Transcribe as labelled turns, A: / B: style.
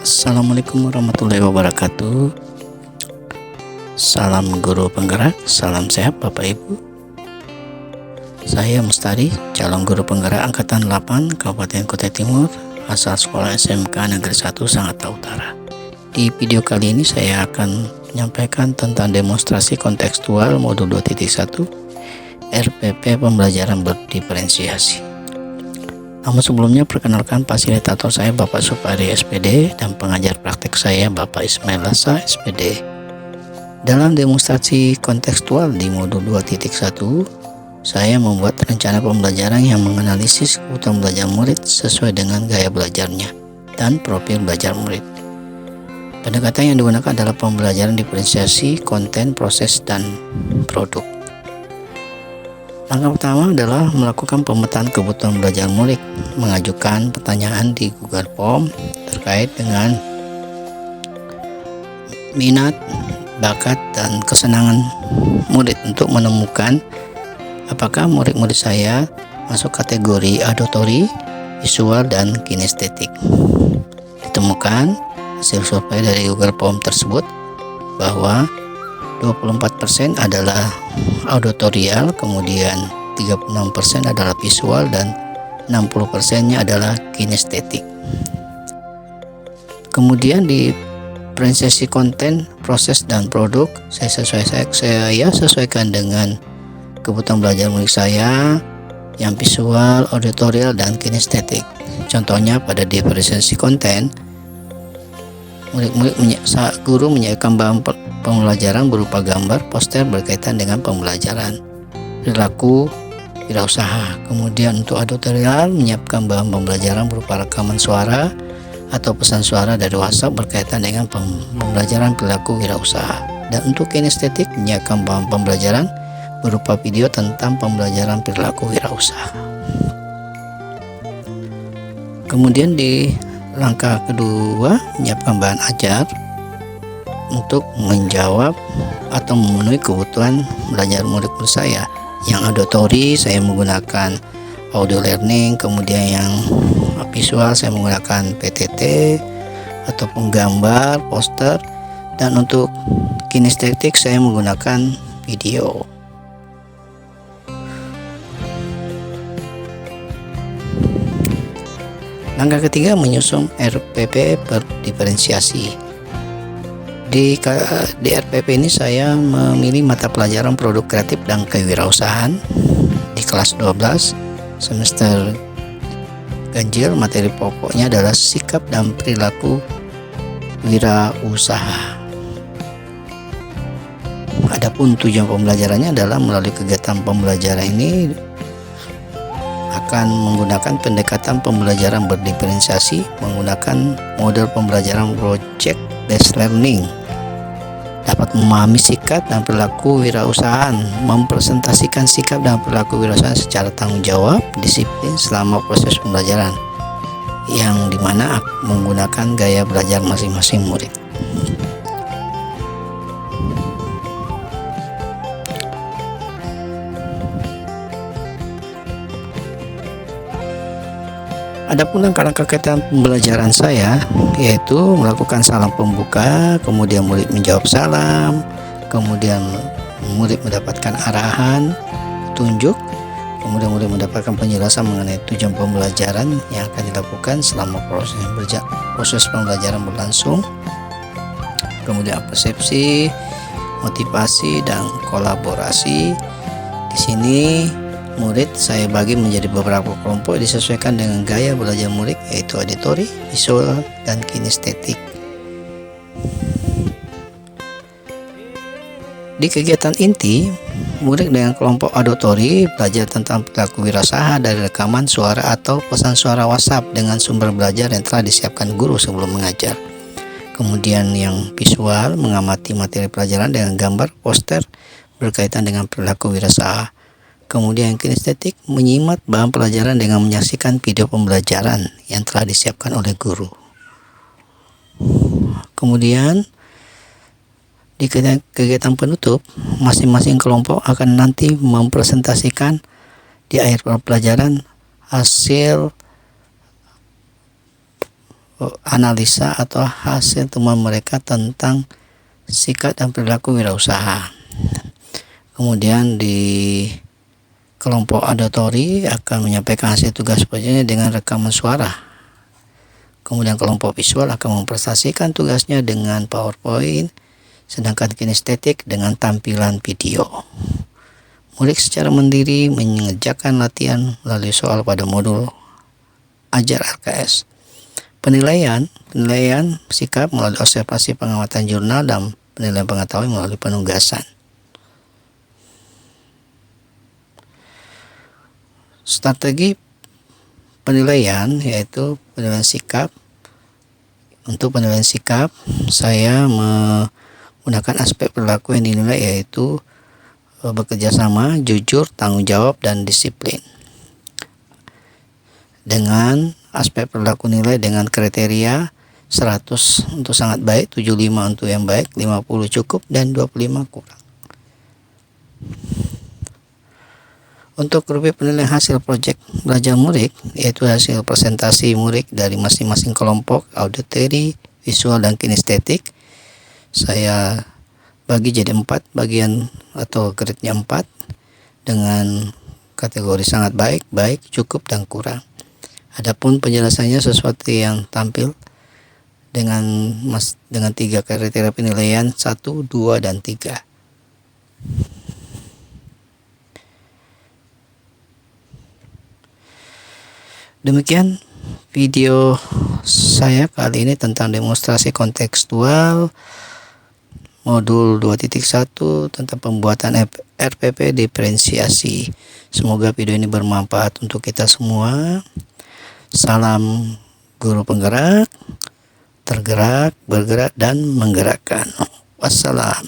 A: Assalamualaikum warahmatullahi wabarakatuh. Salam guru penggerak, salam sehat Bapak Ibu. Saya Mustari, calon guru penggerak angkatan 8 Kabupaten Kutai Timur, asal sekolah SMK Negeri 1 Sangatta Utara. Di video kali ini saya akan menyampaikan tentang demonstrasi kontekstual modul 2.1 RPP pembelajaran berdiferensiasi. Namun sebelumnya perkenalkan fasilitator saya Bapak Supari SPD dan pengajar praktek saya Bapak Ismail Lasa SPD. Dalam demonstrasi kontekstual di modul 2.1, saya membuat rencana pembelajaran yang menganalisis kebutuhan belajar murid sesuai dengan gaya belajarnya dan profil belajar murid. Pendekatan yang digunakan adalah pembelajaran diferensiasi, konten, proses, dan produk. Langkah pertama adalah melakukan pemetaan kebutuhan belajar murid, mengajukan pertanyaan di Google Form terkait dengan minat, bakat, dan kesenangan murid untuk menemukan apakah murid-murid saya masuk kategori auditory, visual, dan kinestetik. Ditemukan hasil survei dari Google Form tersebut bahwa 24% adalah auditorial, kemudian 36% adalah visual, dan 60%-nya adalah kinestetik. Kemudian di diferensiasi konten, proses, dan produk, saya sesuaikan dengan kebutuhan belajar murid saya yang visual, auditorial, dan kinestetik. Contohnya pada diferensiasi konten, guru menyiapkan bahan pembelajaran berupa gambar, poster berkaitan dengan pembelajaran, perilaku, wirausaha. Kemudian untuk auditorial menyiapkan bahan pembelajaran berupa rekaman suara atau pesan suara dari WhatsApp berkaitan dengan pembelajaran perilaku wirausaha. Dan untuk kinestetik menyiapkan bahan pembelajaran berupa video tentang pembelajaran perilaku wirausaha. Kemudian di langkah kedua menyiapkan bahan ajar untuk menjawab atau memenuhi kebutuhan belajar murid saya. Yang auditory saya menggunakan audio learning, kemudian yang visual saya menggunakan PTT ataupun gambar, poster, dan untuk kinestetik saya menggunakan video. Langkah ketiga menyusun RPP berdiferensiasi. Di RPP ini saya memilih mata pelajaran produk kreatif dan kewirausahaan di kelas 12 semester ganjil. Materi pokoknya adalah sikap dan perilaku wirausaha. Adapun tujuan pembelajarannya adalah melalui kegiatan pembelajaran ini akan menggunakan pendekatan pembelajaran berdiferensiasi menggunakan model pembelajaran project based learning, dapat memahami sikap dan perilaku wirausahaan, mempresentasikan sikap dan perilaku wirausahaan secara tanggung jawab, disiplin selama proses pembelajaran, yang dimana menggunakan gaya belajar masing-masing murid. Adapun langkah-langkah kegiatan pembelajaran saya yaitu melakukan salam pembuka, kemudian murid menjawab salam, kemudian murid mendapatkan arahan, tunjuk, kemudian murid mendapatkan penjelasan mengenai tujuan pembelajaran yang akan dilakukan selama proses pembelajaran berlangsung, kemudian persepsi, motivasi, dan kolaborasi. Di sini murid saya bagi menjadi beberapa kelompok disesuaikan dengan gaya belajar murid yaitu auditory, visual, dan kinestetik. Di kegiatan inti, murid dengan kelompok auditory belajar tentang perilaku wirausaha dari rekaman suara atau pesan suara WhatsApp dengan sumber belajar yang telah disiapkan guru sebelum mengajar. Kemudian yang visual mengamati materi pelajaran dengan gambar, poster berkaitan dengan perilaku wirausaha. Kemudian kinestetik menyimak bahan pelajaran dengan menyaksikan video pembelajaran yang telah disiapkan oleh guru. Kemudian di kegiatan penutup, masing-masing kelompok akan nanti mempresentasikan di akhir pelajaran hasil analisa atau hasil temuan mereka tentang sikap dan perilaku wirausaha. Kemudian di kelompok auditori akan menyampaikan hasil tugas proyeknya dengan rekaman suara. Kemudian kelompok visual akan mempresentasikan tugasnya dengan PowerPoint, sedangkan kinestetik dengan tampilan video. Murid secara mandiri mengerjakan latihan melalui soal pada modul ajar LKS. Penilaian sikap melalui observasi pengamatan jurnal dan penilaian pengetahuan melalui penugasan. Strategi penilaian yaitu penilaian sikap. Untuk penilaian sikap, saya menggunakan aspek perilaku yang dinilai yaitu bekerja sama, jujur, tanggung jawab, dan disiplin. Dengan aspek perilaku nilai dengan kriteria 100 untuk sangat baik, 75 untuk yang baik, 50 cukup, dan 25 kurang. Untuk rubrik penilaian hasil proyek belajar murid, yaitu hasil presentasi murid dari masing-masing kelompok auditori, visual, dan kinestetik, saya bagi jadi 4 bagian atau grade-nya 4 dengan kategori sangat baik, baik, cukup, dan kurang. Adapun penjelasannya sesuatu yang tampil dengan 3 kriteria penilaian 1, 2, dan 3. Demikian video saya kali ini tentang demonstrasi kontekstual modul 2.1 tentang pembuatan RPP diferensiasi. Semoga video ini bermanfaat untuk kita semua. Salam guru penggerak, tergerak, bergerak, dan menggerakkan. Wassalam.